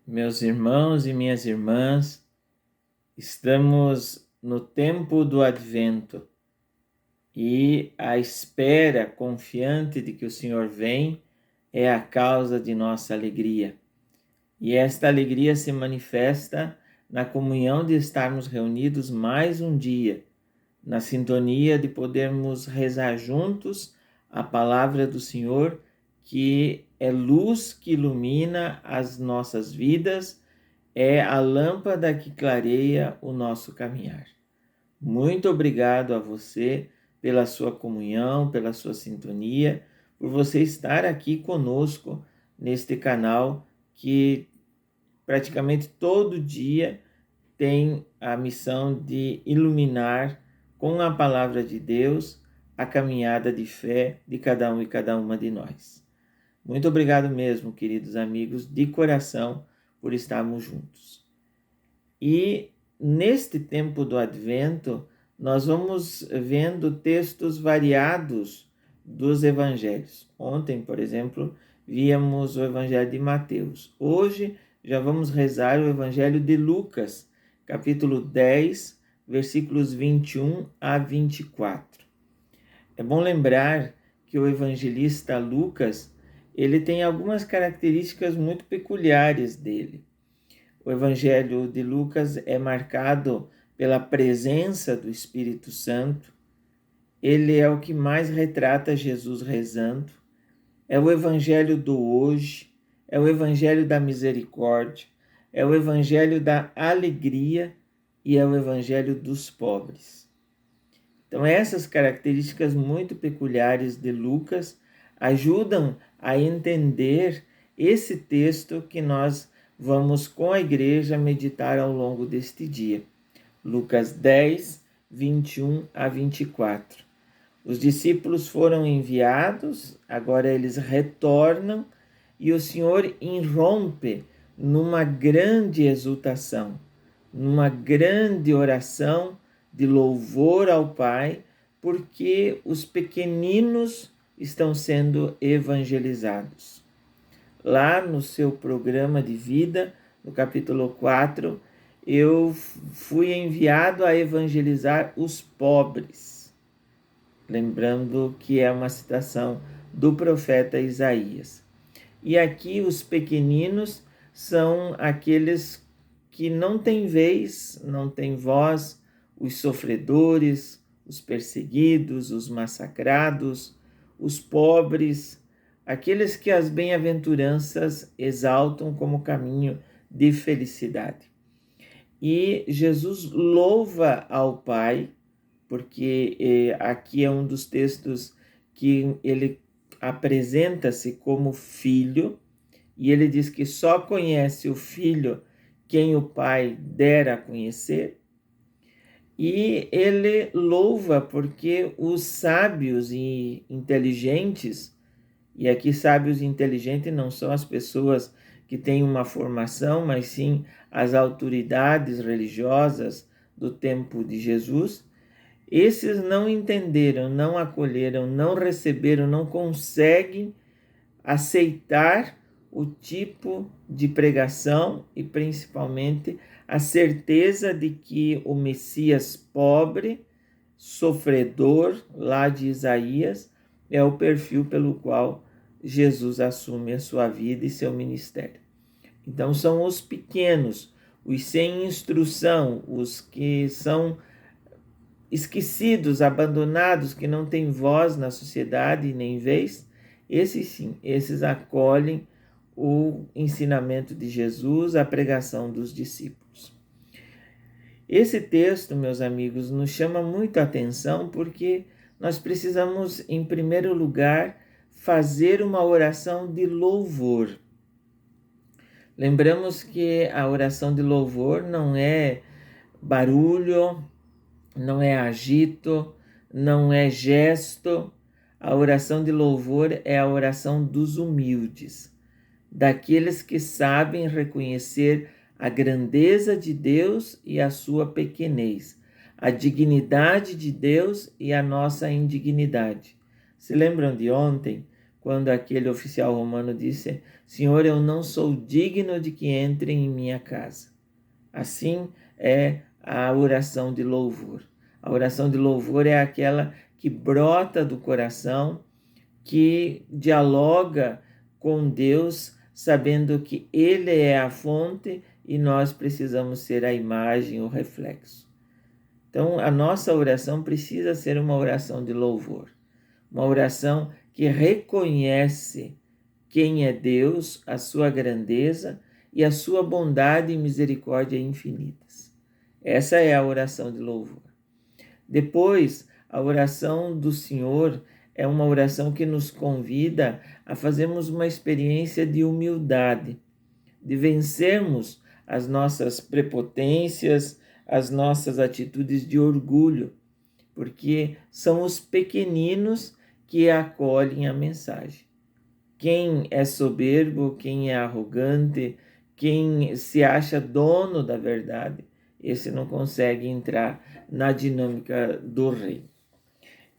Meus irmãos e minhas irmãs, estamos no tempo do Advento e a espera confiante de que o Senhor vem é a causa de nossa alegria. E esta alegria se manifesta na comunhão de estarmos reunidos mais um dia, na sintonia de podermos rezar juntos a palavra do Senhor, que é luz que ilumina as nossas vidas, é a lâmpada que clareia o nosso caminhar. Muito obrigado a você pela sua comunhão, pela sua sintonia, por você estar aqui conosco neste canal que praticamente todo dia tem a missão de iluminar com a palavra de Deus a caminhada de fé de cada um e cada uma de nós. Muito obrigado mesmo, queridos amigos, de coração, por estarmos juntos. E neste tempo do Advento, nós vamos vendo textos variados dos evangelhos. Ontem, por exemplo, víamos o evangelho de Mateus. Hoje já vamos rezar o evangelho de Lucas, capítulo 10, versículos 21 a 24. É bom lembrar que o evangelista Lucas, ele tem algumas características muito peculiares dele. O Evangelho de Lucas é marcado pela presença do Espírito Santo. Ele é o que mais retrata Jesus rezando. É o Evangelho do hoje, é o Evangelho da misericórdia, é o Evangelho da alegria e é o Evangelho dos pobres. Então, essas características muito peculiares de Lucas ajudam a entender esse texto que nós vamos com a igreja meditar ao longo deste dia. Lucas 10, 21 a 24. Os discípulos foram enviados, agora eles retornam e o Senhor irrompe numa grande exultação, numa grande oração de louvor ao Pai, porque os pequeninos estão sendo evangelizados. Lá no seu programa de vida, no capítulo 4, eu fui enviado a evangelizar os pobres. Lembrando que é uma citação do profeta Isaías. E aqui os pequeninos são aqueles que não têm vez, não têm voz, os sofredores, os perseguidos, os massacrados, os pobres, aqueles que as bem-aventuranças exaltam como caminho de felicidade. E Jesus louva ao Pai, porque aqui é um dos textos que ele apresenta-se como filho, e ele diz que só conhece o filho quem o Pai dera a conhecer. E ele louva porque os sábios e inteligentes, e aqui sábios e inteligentes não são as pessoas que têm uma formação, mas sim as autoridades religiosas do tempo de Jesus, esses não entenderam, não acolheram, não receberam, não conseguem aceitar o tipo de pregação e principalmente a certeza de que o Messias pobre, sofredor, lá de Isaías, é o perfil pelo qual Jesus assume a sua vida e seu ministério. Então são os pequenos, os sem instrução, os que são esquecidos, abandonados, que não têm voz na sociedade nem vez, esses sim, esses acolhem o ensinamento de Jesus, a pregação dos discípulos. Esse texto, meus amigos, nos chama muito a atenção porque nós precisamos, em primeiro lugar, fazer uma oração de louvor. Lembramos que a oração de louvor não é barulho, não é agito, não é gesto. A oração de louvor é a oração dos humildes, daqueles que sabem reconhecer a grandeza de Deus e a sua pequenez, a dignidade de Deus e a nossa indignidade. Se lembram de ontem, quando aquele oficial romano disse: Senhor, eu não sou digno de que entrem em minha casa. Assim é a oração de louvor. A oração de louvor é aquela que brota do coração, que dialoga com Deus, sabendo que Ele é a fonte e nós precisamos ser a imagem, o reflexo. Então, a nossa oração precisa ser uma oração de louvor, uma oração que reconhece quem é Deus, a sua grandeza e a sua bondade e misericórdia infinitas. Essa é a oração de louvor. Depois, a oração do Senhor é uma oração que nos convida a fazermos uma experiência de humildade, de vencermos as nossas prepotências, as nossas atitudes de orgulho, porque são os pequeninos que acolhem a mensagem. Quem é soberbo, quem é arrogante, quem se acha dono da verdade, esse não consegue entrar na dinâmica do reino.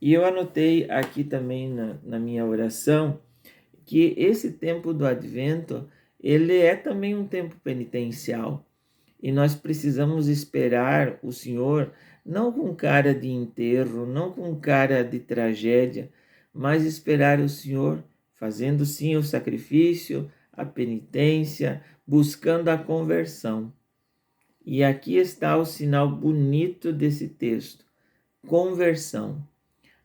E eu anotei aqui também na minha oração que esse tempo do Advento, ele é também um tempo penitencial. E nós precisamos esperar o Senhor não com cara de enterro, não com cara de tragédia, mas esperar o Senhor fazendo sim o sacrifício, a penitência, buscando a conversão. E aqui está o sinal bonito desse texto: conversão.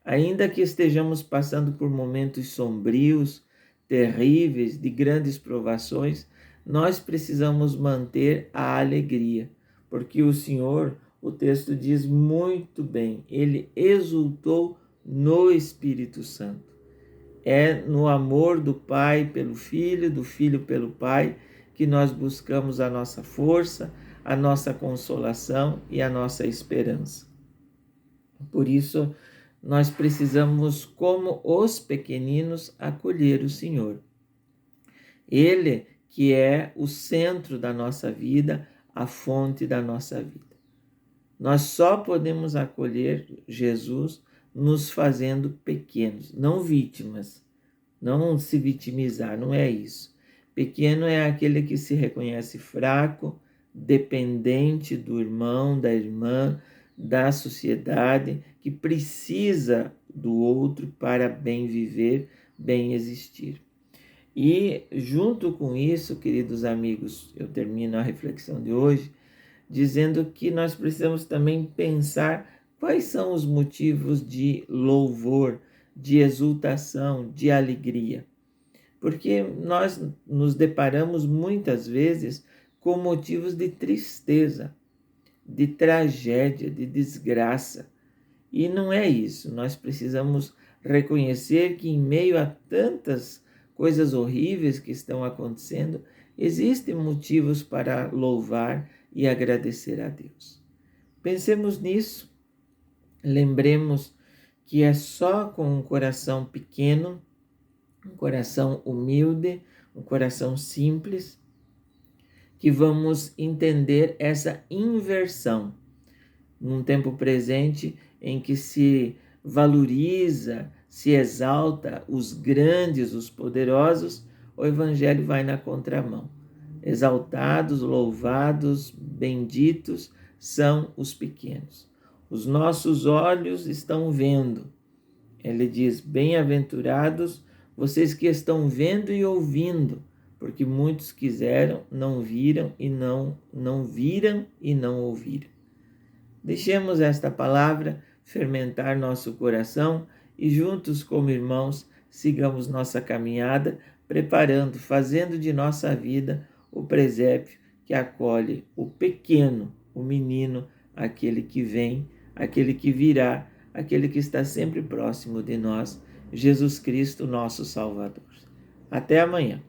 Ainda que estejamos passando por momentos sombrios, terríveis, de grandes provações, nós precisamos manter a alegria, porque o Senhor, o texto diz muito bem, ele exultou no Espírito Santo. É no amor do Pai pelo Filho, do Filho pelo Pai, que nós buscamos a nossa força, a nossa consolação e a nossa esperança. Por isso, nós precisamos, como os pequeninos, acolher o Senhor. Ele que é o centro da nossa vida, a fonte da nossa vida. Nós só podemos acolher Jesus nos fazendo pequenos, não vítimas, não se vitimizar, não é isso. Pequeno é aquele que se reconhece fraco, dependente do irmão, da irmã, da sociedade, que precisa do outro para bem viver, bem existir. E junto com isso, queridos amigos, eu termino a reflexão de hoje dizendo que nós precisamos também pensar quais são os motivos de louvor, de exultação, de alegria. Porque nós nos deparamos muitas vezes com motivos de tristeza, de tragédia, de desgraça. E não é isso. Nós precisamos reconhecer que em meio a tantas coisas horríveis que estão acontecendo, existem motivos para louvar e agradecer a Deus. Pensemos nisso, lembremos que é só com um coração pequeno, um coração humilde, um coração simples, que vamos entender essa inversão num tempo presente em que se valoriza, se exalta os grandes, os poderosos, o Evangelho vai na contramão. Exaltados, louvados, benditos são os pequenos. Os nossos olhos estão vendo. Ele diz: bem-aventurados vocês que estão vendo e ouvindo, porque muitos quiseram, não viram e não viram e não ouviram. Deixemos esta palavra fermentar nosso coração e juntos como irmãos sigamos nossa caminhada, preparando, fazendo de nossa vida o presépio que acolhe o pequeno, o menino, aquele que vem, aquele que virá, aquele que está sempre próximo de nós, Jesus Cristo, nosso Salvador. Até amanhã.